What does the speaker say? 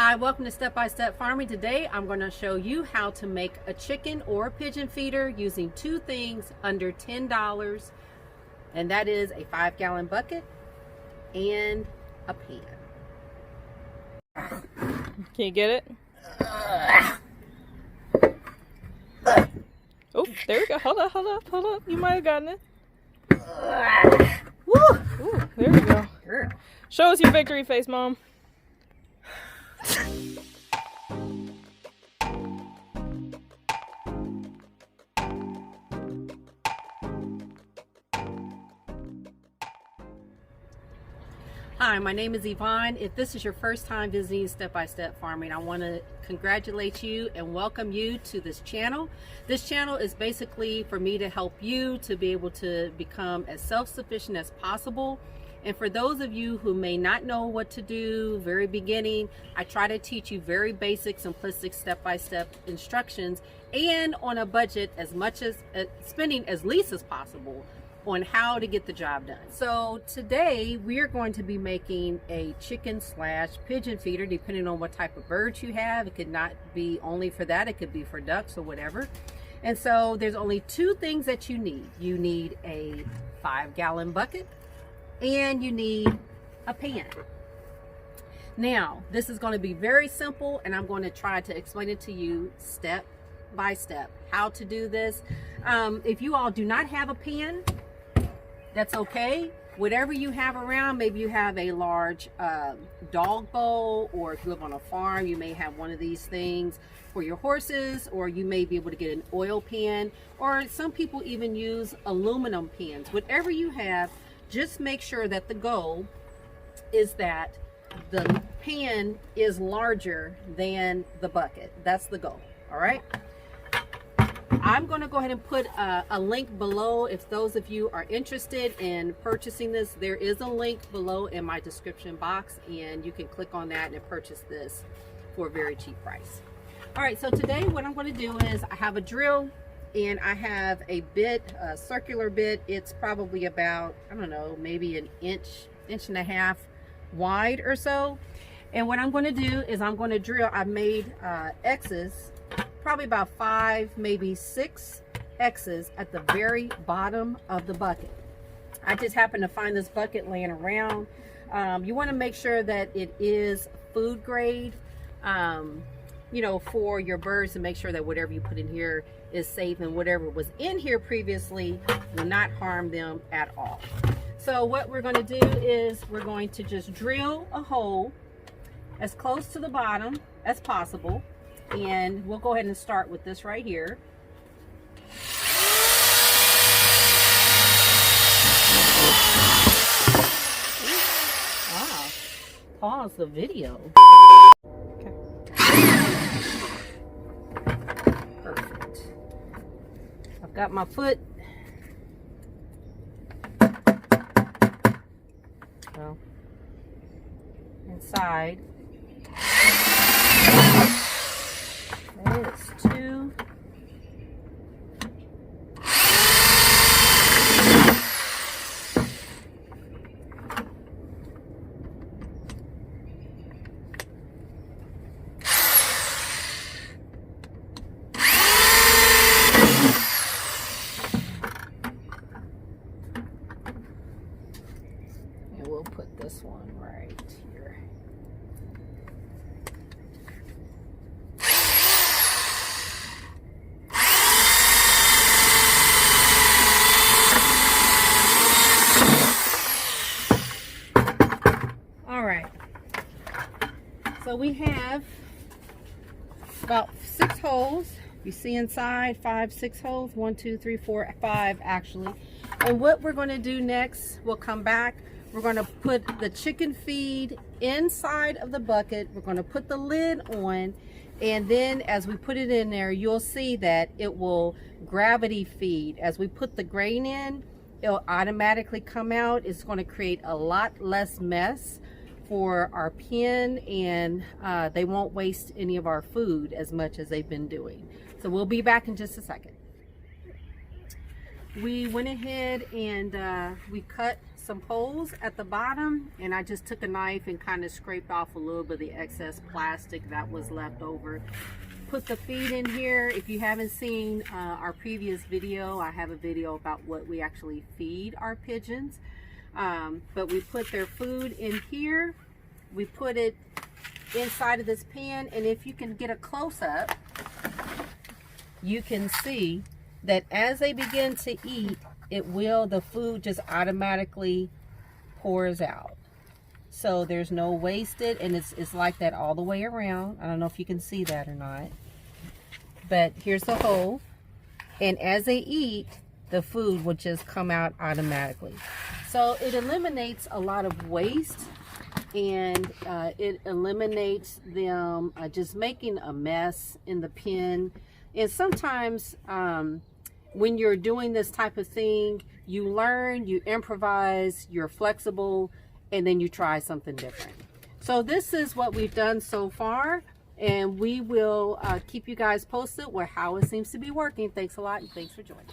Hi, welcome to Step by Step Farming. Today I'm going to show you how to make a chicken or pigeon feeder using two things under $10, and that is a 5-gallon bucket and a pan. Can you get it? Oh, there we go. Hold up. You might have gotten it. Woo! Ooh, there we go. Show us your victory face, Mom. Hi, my name is Yvonne. If this is your first time visiting Step by Step Farming, I want to congratulate you and welcome you to this channel. This channel is basically for me to help you to be able to become as self-sufficient as possible. And for those of you who may not know what to do, very beginning, I try to teach you very basic, simplistic, step-by-step instructions and on a budget, as much as spending as least as possible on how to get the job done. So today we are going to be making a chicken / pigeon feeder, depending on what type of birds you have. It could not be only for that, it could be for ducks or whatever. And so there's only two things that you need. You need a 5-gallon bucket and you need a pan. Now, this is going to be very simple, and I'm going to try to explain it to you step by step how to do this. If you all do not have a pan, that's okay. Whatever you have around, maybe you have a large dog bowl, or if you live on a farm, you may have one of these things for your horses, or you may be able to get an oil pan, or some people even use aluminum pans. Whatever you have, just make sure that the goal is that the pan is larger than the bucket. That's the goal, all right? I'm going to go ahead and put a link below. If those of you are interested in purchasing this, there is a link below in my description box, and you can click on that and purchase this for a very cheap price. All right, so today what I'm going to do is I have a drill and I have a bit, a circular bit. It's probably about, I don't know, maybe an inch and a half wide or so. And what I'm going to do is I'm going to drill, I made X's, probably about 5, maybe 6 X's at the very bottom of the bucket. I just happened to find this bucket laying around. You want to make sure that it is food grade, you know, for your birds, to make sure that whatever you put in here is safe, and whatever was in here previously will not harm them at all. So what we're going to do is we're going to just drill a hole as close to the bottom as possible. And we'll go ahead and start with this right here. Wow. Pause the video. Okay. Perfect. I've got my foot. Well, inside. It's 2. And we'll put this one right here. So we have about 6 holes. You see inside 5, 6 holes. 1, 2, 3, 4, 5 actually. And what we're going to do next, we'll come back. We're going to put the chicken feed inside of the bucket. We're going to put the lid on, and then as we put it in there, you'll see that it will gravity feed. As we put the grain in, it'll automatically come out. It's going to create a lot less mess for our pen, and they won't waste any of our food as much as they've been doing. So we'll be back in just a second. We went ahead and we cut some holes at the bottom, and I just took a knife and kind of scraped off a little bit of the excess plastic that was left over. Put the feed in here. If you haven't seen our previous video, I have a video about what we actually feed our pigeons. But we put their food in here. We put it inside of this pan, and if you can get a close-up, you can see that as they begin to eat, the food just automatically pours out. So there's no wasted, and it's like that all the way around. I don't know if you can see that or not, but here's the hole, and as they eat, the food will just come out automatically. So it eliminates a lot of waste, and it eliminates them just making a mess in the pen. And sometimes when you're doing this type of thing, you learn, you improvise, you're flexible, and then you try something different. So this is what we've done so far, and we will keep you guys posted with how it seems to be working. Thanks a lot, and thanks for joining.